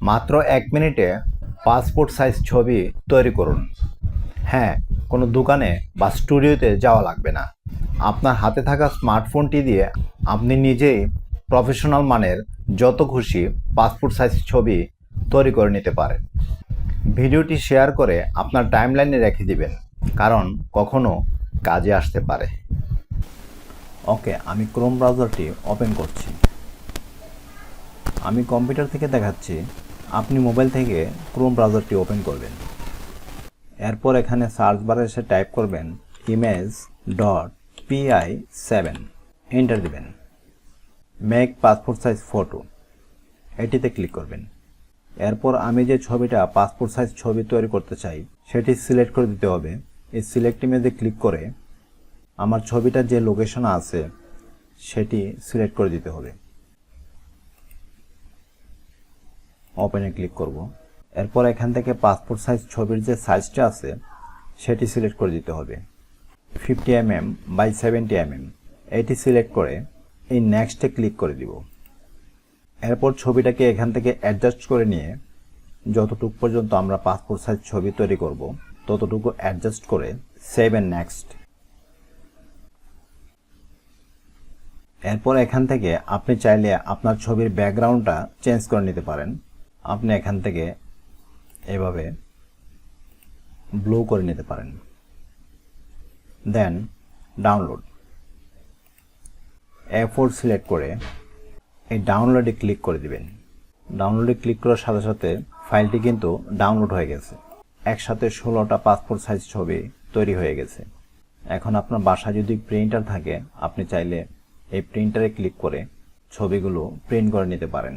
মাত্র 1 মিনিটে passport size ছবি তৈরি করুন। হ্যাঁ, কোনো দোকানে বা স্টুডিওতে যাওয়া লাগবে না। আপনার হাতে থাকা স্মার্টফোনটি দিয়ে আপনি নিজেই প্রফেশনাল মানের যত খুশি পাসপোর্ট সাইজ ছবি তৈরি করে নিতে পারেন। ভিডিওটি শেয়ার করে আপনার টাইমলাইনে রেখে দিবেন, কারণ কখনো কাজে আসতে পারে। ওকে, আমি ক্রোম ব্রাউজারটি ওপেন করছি। আমি কম্পিউটার থেকে দেখাচ্ছি, আপনি মোবাইল থেকে ক্রোম ব্রাউজারটি ওপেন করবেন। এরপর এখানে সার্চ বারে এসে টাইপ করবেন image.pi7, এন্টার দিবেন। মেক পাসপোর্ট সাইজ ফটো, এটিতে ক্লিক করবেন। এরপর আমি যে ছবিটা পাসপোর্ট সাইজ ছবি তৈরি করতে চাই সেটি সিলেক্ট করে দিতে হবে। এই সিলেক্ট ইমেজে ক্লিক করে আমার ছবিটা যে লোকেশনে আছে সেটি সিলেক্ট করে দিতে হবে। ওপেনে ক্লিক করব। এরপর এখান থেকে পাসপোর্ট সাইজ ছবির যে সাইজটা আছে সেটি সিলেক্ট করে দিতে হবে। 50 mm বাই 70 mm, এটি সিলেক্ট করে এই নেক্সটে ক্লিক করে দিব। এরপর ছবিটাকে এখান থেকে অ্যাডজাস্ট করে নিয়ে যতটুকু পর্যন্ত আমরা পাসপোর্ট সাইজ ছবি তৈরি করব ততটুকু অ্যাডজাস্ট করে সেভ এন্ড নেক্সট। এরপর এখান থেকে আপনি চাইলে আপনার ছবির ব্যাকগ্রাউন্ডটা চেঞ্জ করে নিতে পারেন। আপনি এখান থেকে এভাবে ব্লু করে নিতে পারেন। দেন ডাউনলোড, A4 সিলেক্ট করে এই ডাউনলোডে ক্লিক করে দিবেন। ডাউনলোডে ক্লিক করার সাথে সাথে ফাইলটি কিন্তু ডাউনলোড হয়ে গেছে। একসাথে 16টা পাসপোর্ট সাইজ ছবি তৈরি হয়ে গেছে। এখন আপনার বাসায় যদি প্রিন্টার থাকে আপনি চাইলে এই প্রিন্টারে ক্লিক করে ছবিগুলো প্রিন্ট করে নিতে পারেন।